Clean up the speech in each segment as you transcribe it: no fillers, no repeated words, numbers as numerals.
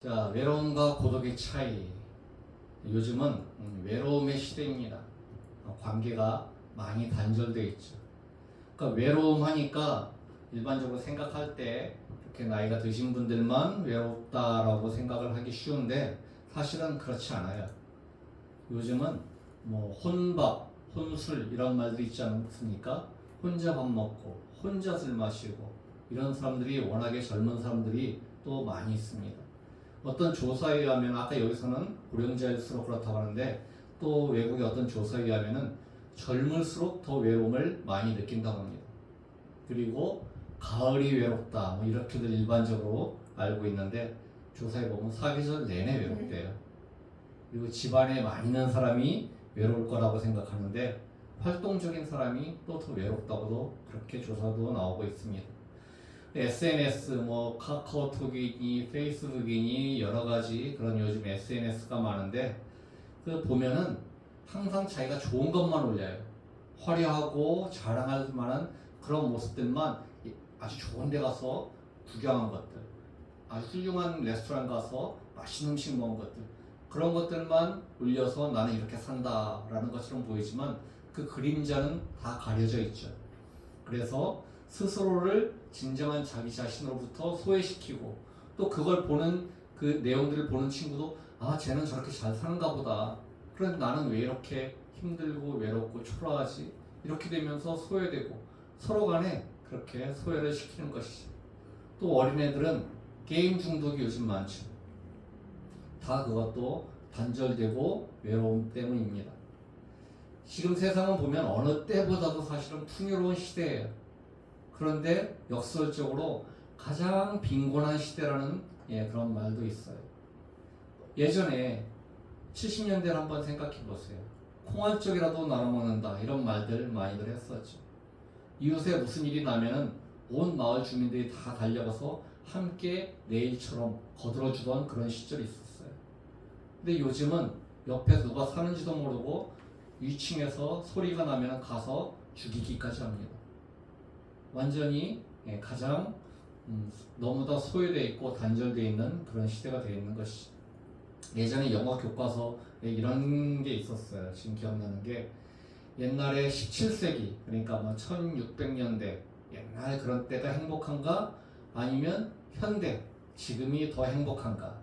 자, 외로움과 고독의 차이. 요즘은 외로움의 시대입니다. 관계가 많이 단절되어 있죠. 그러니까 외로움 하니까 일반적으로 생각할 때 이렇게 나이가 드신 분들만 외롭다라고 생각을 하기 쉬운데 사실은 그렇지 않아요. 요즘은 뭐 혼밥, 혼술 이런 말들이 있지 않습니까? 혼자 밥 먹고 혼자 술 마시고 이런 사람들이 워낙에 젊은 사람들이 또 많이 있습니다. 어떤 조사에 의하면 아까 여기서는 고령자일수록 그렇다고 하는데 또 외국의 어떤 조사에 의하면은 젊을수록 더 외로움을 많이 느낀다고 합니다. 그리고 가을이 외롭다 뭐 이렇게들 일반적으로 알고 있는데 조사에 보면 사계절 내내 외롭대요. 그리고 집안에 많이 있는 사람이 외로울 거라고 생각하는데 활동적인 사람이 또 더 외롭다고도 그렇게 조사도 나오고 있습니다. SNS 뭐 카카오톡이니 페이스북이니 여러 가지 그런 요즘 SNS가 많은데 그 보면은 항상 자기가 좋은 것만 올려요. 화려하고 자랑할 만한 그런 모습들만 아주 좋은 데 가서 구경한 것들, 아주 훌륭한 레스토랑 가서 맛있는 음식 먹은 것들, 그런 것들만 올려서 나는 이렇게 산다라는 것처럼 보이지만 그 그림자는 다 가려져 있죠. 그래서 스스로를 진정한 자기 자신으로부터 소외시키고 또 그걸 보는 그 내용들을 보는 친구도 아 쟤는 저렇게 잘 사는가 보다. 그런데 나는 왜 이렇게 힘들고 외롭고 초라하지? 이렇게 되면서 소외되고 서로 간에 그렇게 소외를 시키는 것이죠. 또 어린애들은 게임 중독이 요즘 많죠. 다 그것도 단절되고 외로움 때문입니다. 지금 세상을 보면 어느 때보다도 사실은 풍요로운 시대예요. 그런데 역설적으로 가장 빈곤한 시대라는 그런 말도 있어요. 예전에 70년대를 한번 생각해 보세요. 콩 한 쪽이라도 나눠 먹는다 이런 말들 많이들 했었죠. 이웃에 무슨 일이 나면은 온 마을 주민들이 다 달려가서 함께 내일처럼 거들어주던 그런 시절이 있었어요. 근데 요즘은 옆에 누가 사는지도 모르고 위층에서 소리가 나면 가서 죽이기까지 합니다. 완전히 가장 너무나 소외되어 있고 단절되어 있는 그런 시대가 되어 있는 것이죠. 예전에 영어 교과서에 이런 게 있었어요. 지금 기억나는 게 옛날에 17세기 그러니까 뭐 1600년대 옛날 그런 때가 행복한가 아니면 현대 지금이 더 행복한가.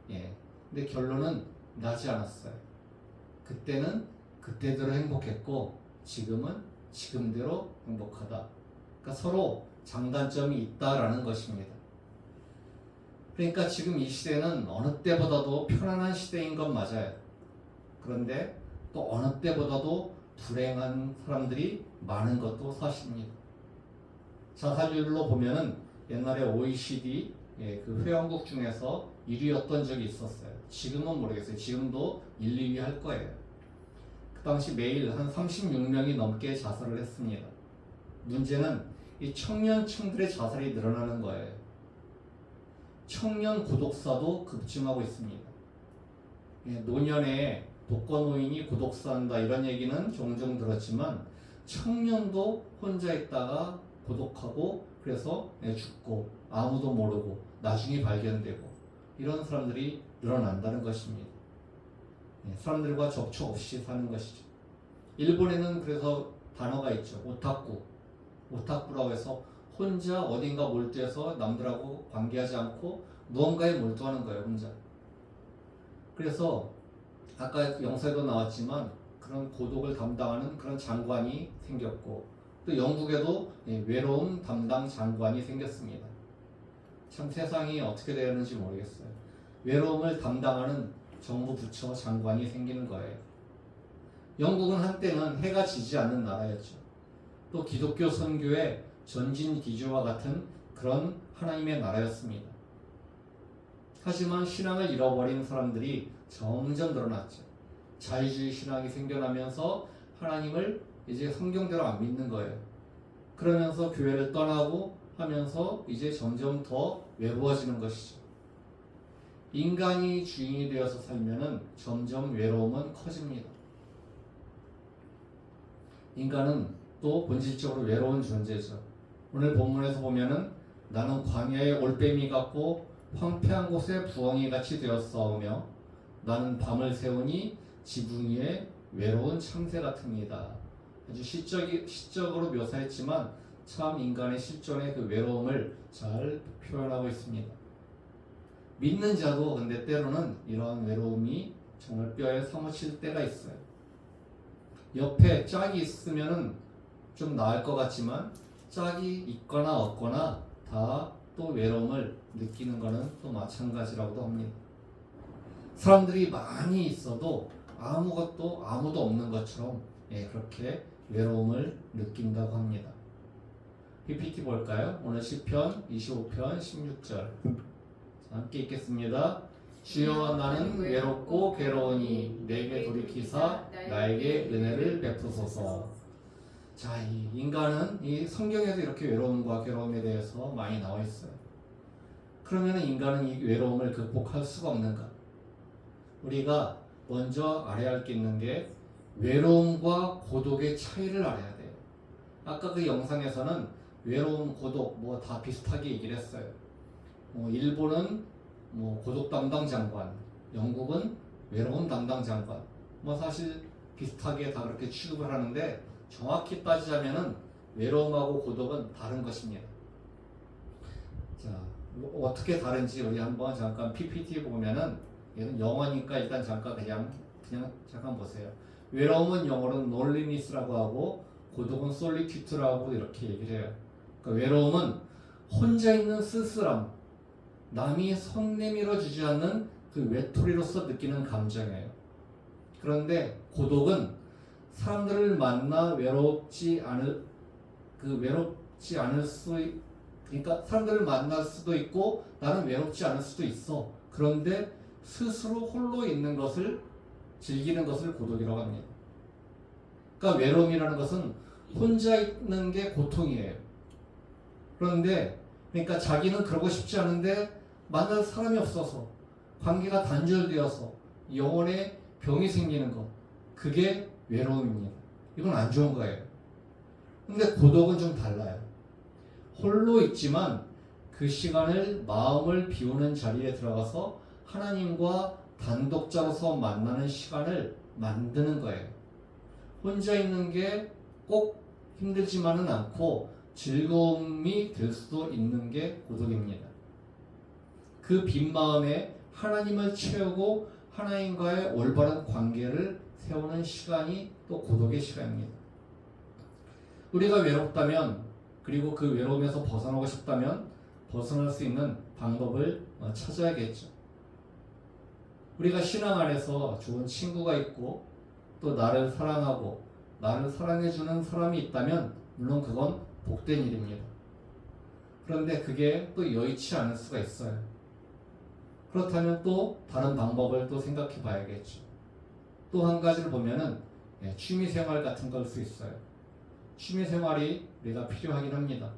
근데 결론은 나지 않았어요. 그때는 그때대로 행복했고 지금은 지금대로 행복하다. 그러니까 서로 장단점이 있다라는 것입니다. 그러니까 지금 이 시대는 어느 때보다도 편안한 시대인 건 맞아요. 그런데 또 어느 때보다도 불행한 사람들이 많은 것도 사실입니다. 자살률로 보면은 옛날에 OECD 그 회원국 중에서 1위였던 적이 있었어요. 지금은 모르겠어요. 지금도 1, 2위 할 거예요. 그 당시 매일 한 36명이 넘게 자살을 했습니다. 문제는 이 청년층들의 자살이 늘어나는 거예요. 청년 고독사도 급증하고 있습니다. 노년에 독거노인이 고독사한다 이런 얘기는 종종 들었지만 청년도 혼자 있다가 고독하고 그래서 죽고 아무도 모르고 나중에 발견되고 이런 사람들이 늘어난다는 것입니다. 사람들과 접촉 없이 사는 것이죠. 일본에는 그래서 단어가 있죠. 오타쿠라고 해서 혼자 어딘가 몰두해서 남들하고 관계하지 않고 무언가에 몰두하는 거예요. 혼자. 그래서 아까 영사에도 나왔지만 그런 고독을 담당하는 그런 장관이 생겼고 또 영국에도 외로움 담당 장관이 생겼습니다. 참 세상이 어떻게 되었는지 모르겠어요. 외로움을 담당하는 정부 부처 장관이 생기는 거예요. 영국은 한때는 해가 지지 않는 나라였죠. 또 기독교 선교의 전진 기주와 같은 그런 하나님의 나라였습니다. 하지만 신앙을 잃어버린 사람들이 점점 늘어났죠. 자유주의 신앙이 생겨나면서 하나님을 이제 성경대로 안 믿는 거예요. 그러면서 교회를 떠나고 하면서 이제 점점 더 외로워지는 것이죠. 인간이 주인이 되어서 살면은 점점 외로움은 커집니다. 인간은 또 본질적으로 외로운 존재죠. 오늘 본문에서 보면은 나는 광야의 올빼미 같고 황폐한 곳에 부엉이 같이 되었사오며 나는 밤을 새우니 지붕 위에 외로운 참새 같습니다. 아주 시적으로 묘사했지만 참 인간의 실존의 그 외로움을 잘 표현하고 있습니다. 믿는 자도 근데 때로는 이러한 외로움이 정말 뼈에 사무칠 때가 있어요. 옆에 짝이 있으면은 좀 나을 것 같지만 짝이 있거나 없거나 다 또 외로움을 느끼는 것은 또 마찬가지라고도 합니다. 사람들이 많이 있어도 아무도 없는 것처럼 그렇게 외로움을 느낀다고 합니다. PPT 볼까요? 오늘 시편 25편 16절 함께 읽겠습니다. 주여 나는 외롭고 괴로우니 내게 돌이키사 나에게 은혜를 베푸소서. 자, 이 인간은 이 성경에도 이렇게 외로움과 괴로움에 대해서 많이 나와 있어요. 그러면 인간은 이 외로움을 극복할 수가 없는가? 우리가 먼저 알아야 할 게 있는 게 외로움과 고독의 차이를 알아야 돼요. 아까 그 영상에서는 외로움, 고독 뭐 다 비슷하게 얘기를 했어요. 일본은 고독 담당 장관, 영국은 외로움 담당 장관. 사실 비슷하게 다 그렇게 취급을 하는데 정확히 따지자면은 외로움하고 고독은 다른 것입니다. 자, 어떻게 다른지 우리 한번 잠깐 PPT 보면은 얘는 영어니까 일단 잠깐 그냥 잠깐 보세요. 외로움은 영어로는 loneliness라고 하고 고독은 solitude라고 이렇게 얘기를 해요. 그러니까 외로움은 혼자 있는 쓸쓸함, 남이 손 내밀어 주지 않는 그 외톨이로서 느끼는 감정이에요. 그런데 고독은 사람들을 만나 외롭지 않을 그러니까 사람들을 만날 수도 있고 나는 외롭지 않을 수도 있어. 그런데 스스로 홀로 있는 것을 즐기는 것을 고독이라고 합니다. 그러니까 외로움이라는 것은 혼자 있는 게 고통이에요. 그런데 그러니까 자기는 그러고 싶지 않은데 만날 사람이 없어서 관계가 단절되어서 영혼에 병이 생기는 것, 그게 외로움입니다. 이건 안 좋은 거예요. 근데 고독은 좀 달라요. 홀로 있지만 그 시간을 마음을 비우는 자리에 들어가서 하나님과 단독자로서 만나는 시간을 만드는 거예요. 혼자 있는 게 꼭 힘들지만은 않고 즐거움이 될 수도 있는 게 고독입니다. 그 빈 마음에 하나님을 채우고 하나님과의 올바른 관계를 세우는 시간이 또 고독의 시간입니다. 우리가 외롭다면 그리고 그 외로움에서 벗어나고 싶다면 벗어날 수 있는 방법을 찾아야겠죠. 우리가 신앙 안에서 좋은 친구가 있고 또 나를 사랑하고 나를 사랑해주는 사람이 있다면 물론 그건 복된 일입니다. 그런데 그게 또 여의치 않을 수가 있어요. 그렇다면 또 다른 방법을 또 생각해 봐야겠죠. 또 한 가지를 보면은 취미생활 같은 걸 수 있어요. 취미생활이 내가 필요하긴 합니다.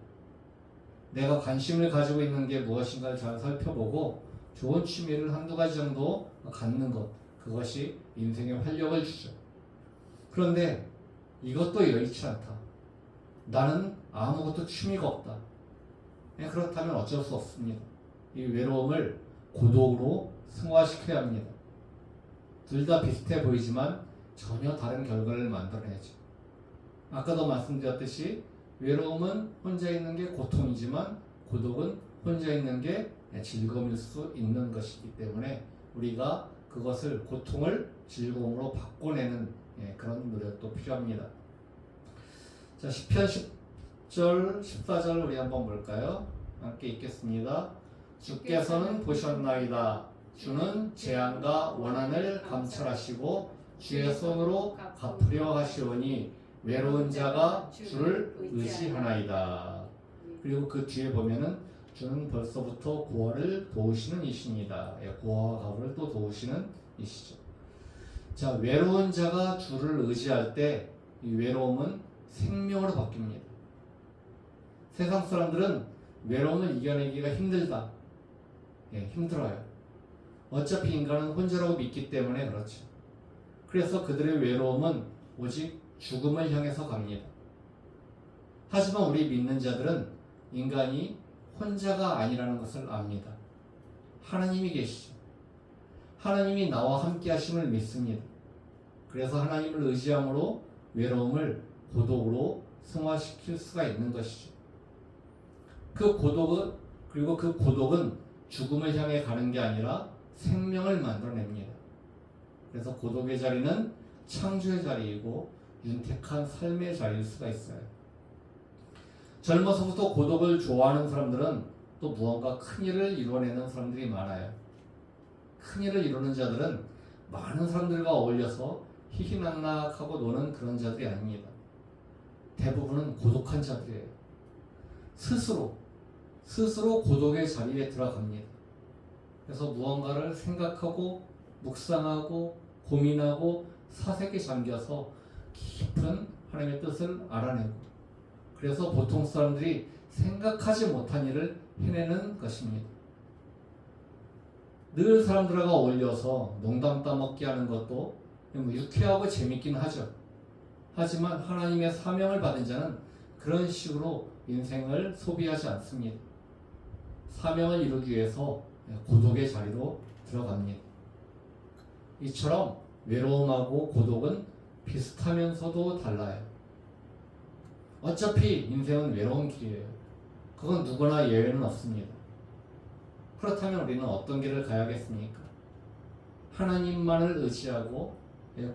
내가 관심을 가지고 있는 게 무엇인가를 잘 살펴보고 좋은 취미를 한두 가지 정도 갖는 것, 그것이 인생에 활력을 주죠. 그런데 이것도 여의치 않다. 나는 아무것도 취미가 없다. 그렇다면 어쩔 수 없습니다. 이 외로움을 고독으로 승화시켜야 합니다. 둘 다 비슷해 보이지만 전혀 다른 결과를 만들어내죠. 아까도 말씀드렸듯이 외로움은 혼자 있는 게 고통이지만 고독은 혼자 있는 게 즐거움일 수 있는 것이기 때문에 우리가 그것을 고통을 즐거움으로 바꿔내는 그런 노력도 필요합니다. 자, 시편 10절, 14절 우리 한번 볼까요? 함께 읽겠습니다. 주께서는 보셨나이다. 주는 재앙과 원한을 감찰하시고 주의 손으로 갚으려 하시오니 외로운 자가 주를 의지하나이다. 그리고 그 뒤에 보면은 주는 벌써부터 고아를 도우시는 이십니다. 고아와 가부를 또 도우시는 이시죠. 자, 외로운 자가 주를 의지할 때 이 외로움은 생명으로 바뀝니다. 세상 사람들은 외로움을 이겨내기가 힘들다. 힘들어요. 어차피 인간은 혼자라고 믿기 때문에 그렇죠. 그래서 그들의 외로움은 오직 죽음을 향해서 갑니다. 하지만 우리 믿는 자들은 인간이 혼자가 아니라는 것을 압니다. 하나님이 계시죠. 하나님이 나와 함께 하심을 믿습니다. 그래서 하나님을 의지함으로 외로움을 고독으로 승화시킬 수가 있는 것이죠. 그리고 그 고독은 죽음을 향해 가는 게 아니라 생명을 만들어냅니다. 그래서 고독의 자리는 창조의 자리이고 윤택한 삶의 자리일 수가 있어요. 젊어서부터 고독을 좋아하는 사람들은 또 무언가 큰 일을 이뤄내는 사람들이 많아요. 큰 일을 이루는 자들은 많은 사람들과 어울려서 희희낙낙하고 노는 그런 자들이 아닙니다. 대부분은 고독한 자들이에요. 스스로 고독의 자리에 들어갑니다. 그래서 무언가를 생각하고 묵상하고 고민하고 사색에 잠겨서 깊은 하나님의 뜻을 알아내고, 그래서 보통 사람들이 생각하지 못한 일을 해내는 것입니다. 늘 사람들과 어울려서 농담 따먹기 하는 것도 유쾌하고 재밌긴 하죠. 하지만 하나님의 사명을 받은 자는 그런 식으로 인생을 소비하지 않습니다. 사명을 이루기 위해서 고독의 자리로 들어갑니다. 이처럼 외로움하고 고독은 비슷하면서도 달라요. 어차피 인생은 외로운 길이에요. 그건 누구나 예외는 없습니다. 그렇다면 우리는 어떤 길을 가야겠습니까? 하나님만을 의지하고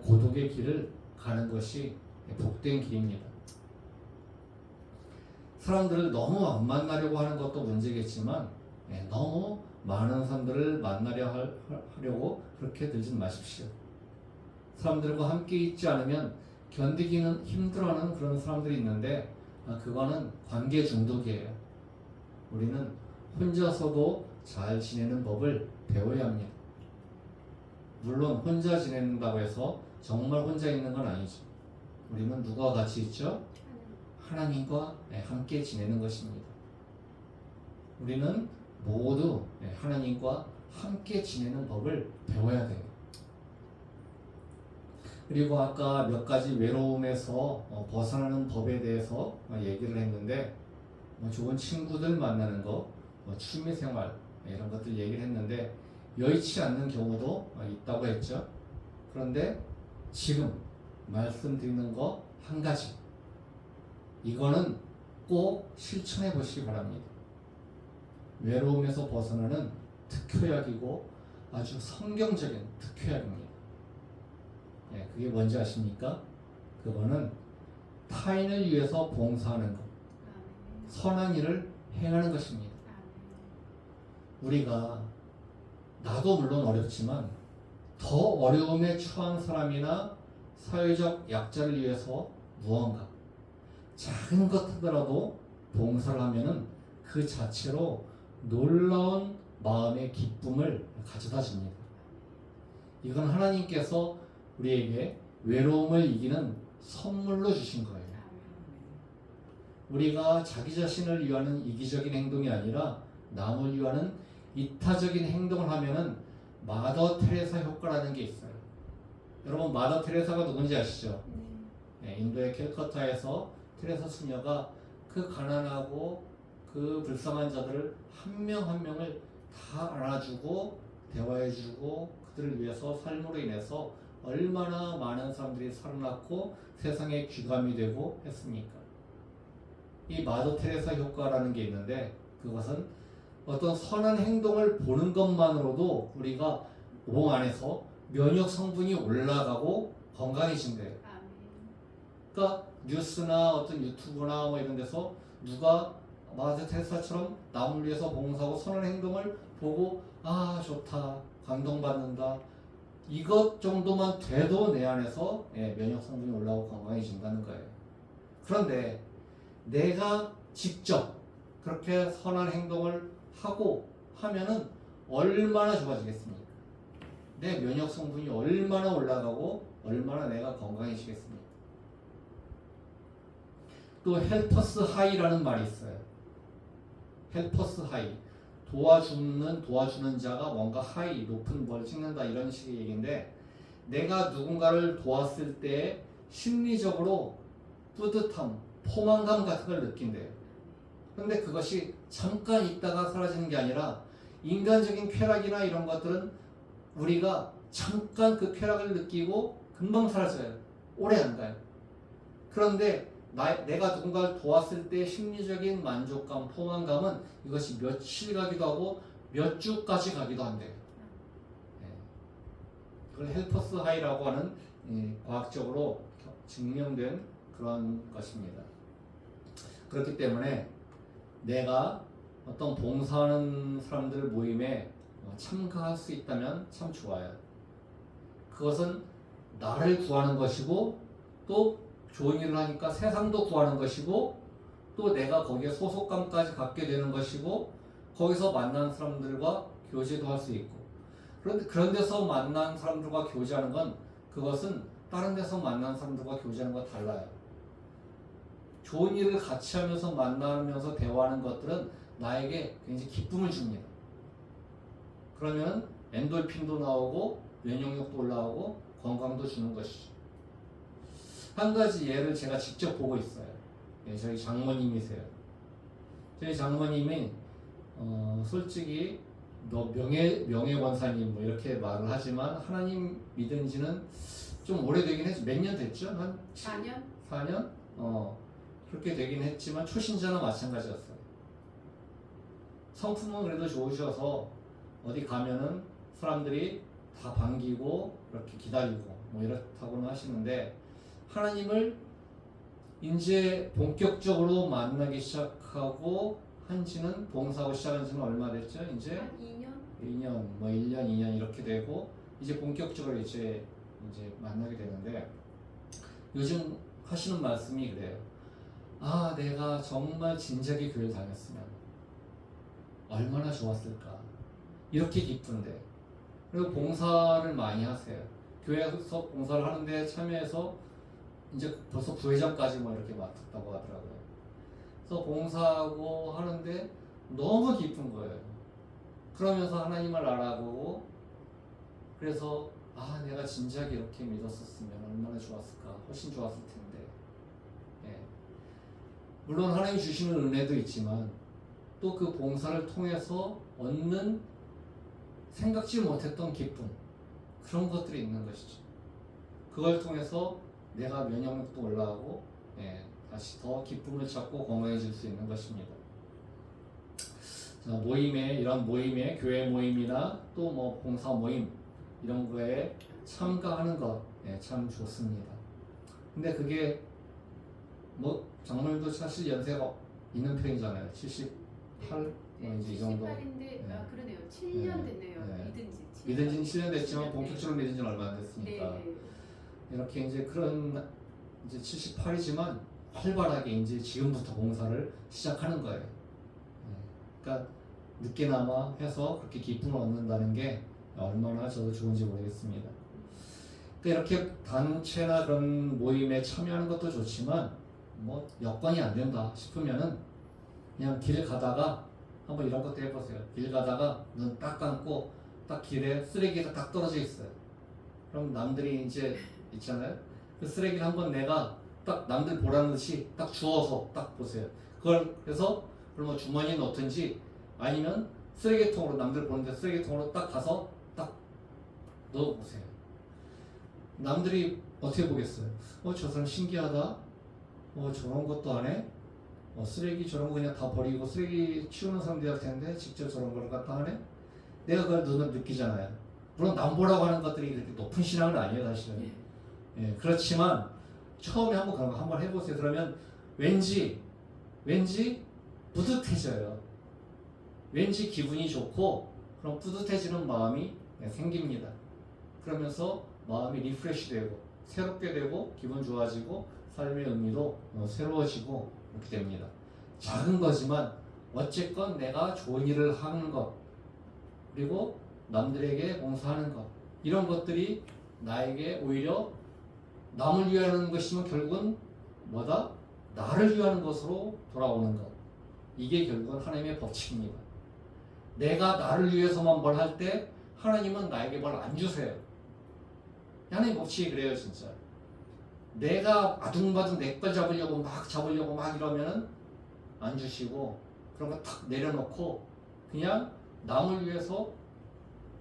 고독의 길을 가는 것이 복된 길입니다. 사람들을 너무 안 만나려고 하는 것도 문제겠지만 너무 많은 사람들을 하려고 그렇게 들지 마십시오. 사람들과 함께 있지 않으면 견디기는 힘들어하는 그런 사람들이 있는데 그거는 관계 중독이에요. 우리는 혼자서도 잘 지내는 법을 배워야 합니다. 물론 혼자 지낸다고 해서 정말 혼자 있는 건 아니죠. 우리는 누구와 같이 있죠? 하나님과 함께 지내는 것입니다. 우리는 모두 하나님과 함께 지내는 법을 배워야 돼요. 그리고 아까 몇 가지 외로움에서 벗어나는 법에 대해서 얘기를 했는데, 좋은 친구들 만나는 거, 취미생활 이런 것들 얘기를 했는데 여의치 않는 경우도 있다고 했죠. 그런데 지금 말씀드리는 거 한 가지, 이거는 꼭 실천해 보시기 바랍니다. 외로움에서 벗어나는 특효약이고 아주 성경적인 특효약입니다. 그게 뭔지 아십니까? 그거는 타인을 위해서 봉사하는 것, 선한 일을 행하는 것입니다. 우리가, 나도 물론 어렵지만 더 어려움에 처한 사람이나 사회적 약자를 위해서 무언가 작은 것 하더라도 봉사를 하면은 그 자체로 놀라운 마음의 기쁨을 가져다 줍니다. 이건 하나님께서 우리에게 외로움을 이기는 선물로 주신 거예요. 우리가 자기 자신을 위하는 이기적인 행동이 아니라 남을 위하는 이타적인 행동을 하면은 마더 테레사 효과라는 게 있어요. 여러분, 마더 테레사가 누군지 아시죠? 인도의 캘커타에서 테레사 수녀가 그 가난하고 그 불쌍한 자들을 한 명 한 명을 다 안아주고 대화해주고 그들을 위해서 삶으로 인해서 얼마나 많은 사람들이 살아났고 세상에 귀감이 되고 했습니까? 이 마더 테레사 효과라는 게 있는데, 그것은 어떤 선한 행동을 보는 것만으로도 우리가 몸 안에서 면역 성분이 올라가고 건강해진대요. 그러니까 뉴스나 어떤 유튜브나 이런 데서 누가 마더 테레사처럼 남을 위해서 봉사하고 선한 행동을 보고 좋다, 감동받는다, 이것 정도만 돼도 내 안에서 면역 성분이 올라오고 건강해진다는 거예요. 그런데 내가 직접 그렇게 선한 행동을 하고 하면은 얼마나 좋아지겠습니까? 내 면역 성분이 얼마나 올라가고 얼마나 내가 건강해지겠습니까? 또 헬퍼스 하이라는 말이 있어요. 헬퍼스 하이, 도와주는 자가 뭔가 하이, 높은 뭘 찍는다, 이런 식의 얘기인데, 내가 누군가를 도왔을 때 심리적으로 뿌듯함, 포만감 같은 걸 느낀대요. 그런데 그것이 잠깐 있다가 사라지는 게 아니라 인간적인 쾌락이나 이런 것들은 우리가 잠깐 그 쾌락을 느끼고 금방 사라져요. 오래 안 가요. 그런데 내가 누군가를 도왔을 때 심리적인 만족감, 포만감은 이것이 며칠 가기도 하고 몇 주까지 가기도 한대요. 네. 그걸 헬퍼스 하이라고 하는 과학적으로 증명된 그런 것입니다. 그렇기 때문에 내가 어떤 봉사하는 사람들 모임에 참가할 수 있다면 참 좋아요. 그것은 나를 구하는 것이고 또 좋은 일을 하니까 세상도 구하는 것이고 또 내가 거기에 소속감까지 갖게 되는 것이고 거기서 만난 사람들과 교제도 할 수 있고 그런데 그런 데서 만난 사람들과 교제하는 건 그것은 다른 데서 만난 사람들과 교제하는 거 달라요. 좋은 일을 같이 하면서 만나면서 대화하는 것들은 나에게 굉장히 기쁨을 줍니다. 그러면 엔돌핀도 나오고 면역력도 올라오고 건강도 주는 것이죠. 한 가지 예를 제가 직접 보고 있어요. 예, 저희 장모님이세요. 저희 장모님이 솔직히 너 명예권사님 뭐 이렇게 말을 하지만 하나님 믿은 지는 좀 오래되긴 했죠. 몇 년 됐죠? 한 4년? 4년? 그렇게 되긴 했지만 초신자나 마찬가지였어요. 성품은 그래도 좋으셔서 어디 가면은 사람들이 다 반기고 이렇게 기다리고 뭐 이렇다고는 하시는데 하나님을 이제 본격적으로 만나기 시작하고 한지는 봉사하고 시작한 지는 얼마 됐죠? 이제 한 2년? 2년, 뭐 1년, 2년 이렇게 되고 이제 본격적으로 이제 만나게 되는데 요즘 하시는 말씀이 그래요. 아, 내가 정말 진작에 교회를 다녔으면 얼마나 좋았을까. 이렇게 기쁜데. 그리고 봉사를 많이 하세요. 교회에서 봉사를 하는데 참여해서 이제 벌써 부회장까지 뭐 이렇게 맡았다고 하더라고요. 그래서 봉사하고 하는데 너무 기쁜 거예요. 그러면서 하나님을 알아보고 그래서 아, 내가 진작에 이렇게 믿었었으면 얼마나 좋았을까. 훨씬 좋았을 텐데. 예. 물론 하나님 주시는 은혜도 있지만 또 그 봉사를 통해서 얻는 생각지 못했던 기쁨, 그런 것들이 있는 것이죠. 그걸 통해서 내가 면역력도 올라가고 다시 더 기쁨을 찾고 건강해질 수 있는 것입니다. 자, 이런 모임에 교회 모임이나 또 뭐 봉사 모임 이런 거에 참가하는 것 참 좋습니다. 근데 그게 뭐 장로님도 사실 연세가 있는 편이잖아요. 78 이제 이 정도. 78인데 네. 아 그러네요. 7년 됐네요. 네. 믿은 지. 믿은 지는 7년 됐지만 본격적으로 믿은 지는 얼마 안 됐으니까. 네. 이렇게 이제 그런 이제 78이지만 활발하게 이제 지금부터 봉사를 시작하는 거예요. 그러니까 늦게나마 해서 그렇게 기쁨을 얻는다는 게 얼마나 저도 좋은지 모르겠습니다. 그러니까 이렇게 단체나 그런 모임에 참여하는 것도 좋지만 뭐 여건이 안 된다 싶으면은 그냥 길 가다가 한번 이런 것도 해보세요. 길 가다가 눈 딱 감고 딱 길에 쓰레기가 딱 떨어져 있어요. 그럼 남들이 이제 있잖아요. 그 쓰레기를 한번 내가 딱 남들 보라는 듯이 딱 주워서 딱 보세요. 그걸 해서 그러면 주머니에 넣든지 아니면 쓰레기통으로 남들 보는데 쓰레기통으로 딱 가서 딱 넣어보세요. 남들이 어떻게 보겠어요? 저 사람 신기하다. 저런 것도 안 해? 쓰레기 저런 거 그냥 다 버리고 쓰레기 치우는 사람들이 할 텐데 직접 저런 걸 갖다 하네? 내가 그걸 눈으로 느끼잖아요. 물론 남 보라고 하는 것들이 그렇게 높은 신앙은 아니에요, 사실은. 예, 그렇지만 처음에 한번 그런 거 한번 해보세요. 그러면 왠지 뿌듯해져요. 왠지 기분이 좋고 그런 뿌듯해지는 마음이 생깁니다. 그러면서 마음이 리프레시 되고 새롭게 되고 기분 좋아지고 삶의 의미도 새로워지고 이렇게 됩니다. 작은 거지만 어쨌건 내가 좋은 일을 하는 것 그리고 남들에게 봉사하는 것 이런 것들이 나에게 오히려 남을 위하는 것이면 결국은 뭐다? 나를 위하는 것으로 돌아오는 것. 이게 결국은 하나님의 법칙입니다. 내가 나를 위해서만 뭘 할 때 하나님은 나에게 뭘 안 주세요. 하나님 법칙이 그래요, 진짜. 내가 아둥바둥 내 걸 잡으려고 막 이러면은 안 주시고 그런 거 탁 내려놓고 그냥 남을 위해서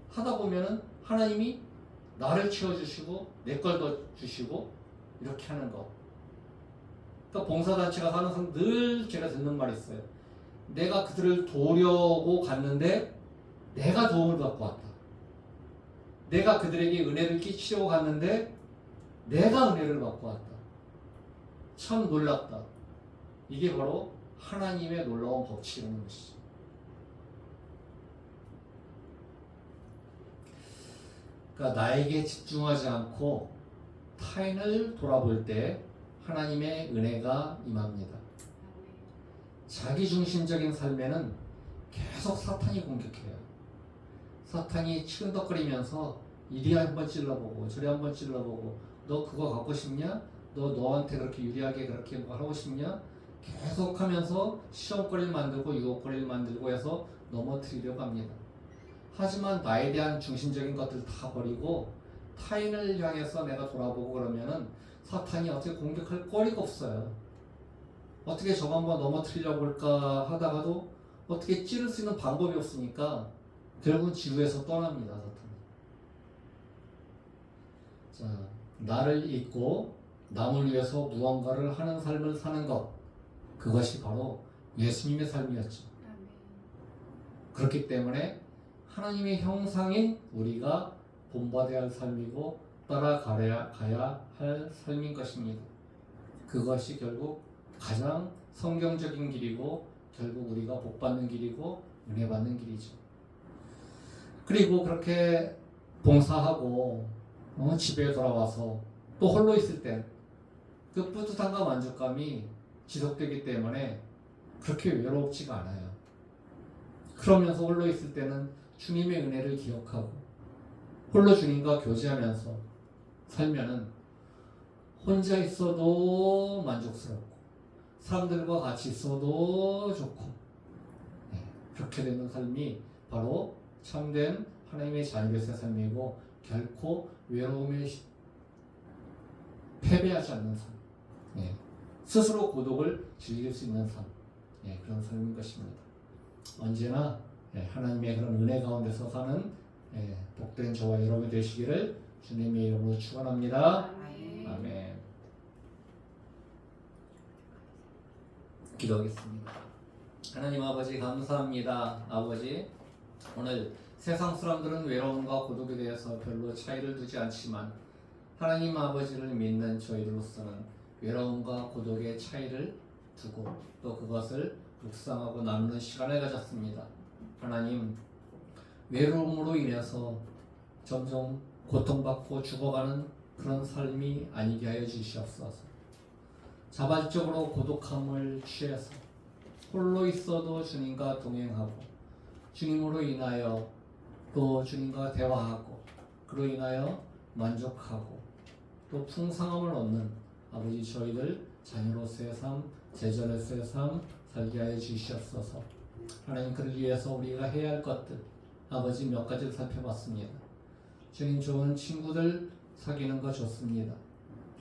하다 보면은 하나님이 나를 채워주시고 내 걸 더 주시고 이렇게 하는 거. 그러니까 봉사단체가 하는 상 늘 제가 듣는 말이 있어요. 내가 그들을 도우려고 갔는데 내가 도움을 받고 왔다. 내가 그들에게 은혜를 끼치려고 갔는데 내가 은혜를 받고 왔다. 참 놀랍다. 이게 바로 하나님의 놀라운 법칙이라는 것이죠. 그러니까 나에게 집중하지 않고 타인을 돌아볼 때 하나님의 은혜가 임합니다. 자기중심적인 삶에는 계속 사탄이 공격해요. 사탄이 치근덕거리면서 이리 한번 찔러보고 저리 한번 찔러보고 너 그거 갖고 싶냐? 너 너한테 그렇게 유리하게 그렇게 뭐 하고 싶냐? 계속하면서 시험거리를 만들고 유혹거리를 만들고 해서 넘어뜨리려고 합니다. 하지만 나에 대한 중심적인 것들 다 버리고 타인을 향해서 내가 돌아보고 그러면은 사탄이 어떻게 공격할 거리가 없어요. 어떻게 저거 한번 넘어뜨리려고 할까 하다가도 어떻게 찌를 수 있는 방법이 없으니까 결국은 지구에서 떠납니다. 사탄이. 자, 나를 잊고 남을 위해서 무언가를 하는 삶을 사는 것, 그것이 바로 예수님의 삶이었죠. 그렇기 때문에 하나님의 형상인 우리가 본받아야 할 삶이고 따라가야 할 삶인 것입니다. 그것이 결국 가장 성경적인 길이고 결국 우리가 복받는 길이고 은혜 받는 길이죠. 그리고 그렇게 봉사하고 집에 돌아와서 또 홀로 있을 때 그 뿌듯함과 만족감이 지속되기 때문에 그렇게 외롭지가 않아요. 그러면서 홀로 있을 때는 주님의 은혜를 기억하고 홀로 주님과 교제하면서 살면은 혼자 있어도 만족스럽고 사람들과 같이 있어도 좋고 그렇게 되는 삶이 바로 참된 하나님의 자녀로서의 삶이고 결코 외로움에 패배하지 않는 삶, 스스로 고독을 즐길 수 있는 삶, 그런 삶인 것입니다. 언제나 하나님의 그런 은혜 가운데서 사는 복된 저와 여러분이 되시기를 주님의 이름으로 축원합니다. 아멘. 기도하겠습니다. 하나님 아버지 감사합니다. 아버지 오늘 세상 사람들은 외로움과 고독에 대해서 별로 차이를 두지 않지만 하나님 아버지를 믿는 저희들로서는 외로움과 고독의 차이를 두고 또 그것을 묵상하고 나누는 시간을 가졌습니다. 하나님 외로움으로 인해서 점점 고통받고 죽어가는 그런 삶이 아니게 하여 주시옵소서. 자발적으로 고독함을 취해서 홀로 있어도 주님과 동행하고 주님으로 인하여 또 주님과 대화하고 그로 인하여 만족하고 또 풍성함을 얻는 아버지 저희들 자녀로서의 삶, 제자로서의 삶 살게 하여 주시옵소서. 하나님 그를 위해서 우리가 해야 할 것들 아버지 몇 가지를 살펴봤습니다. 주님 좋은 친구들 사귀는 거 좋습니다.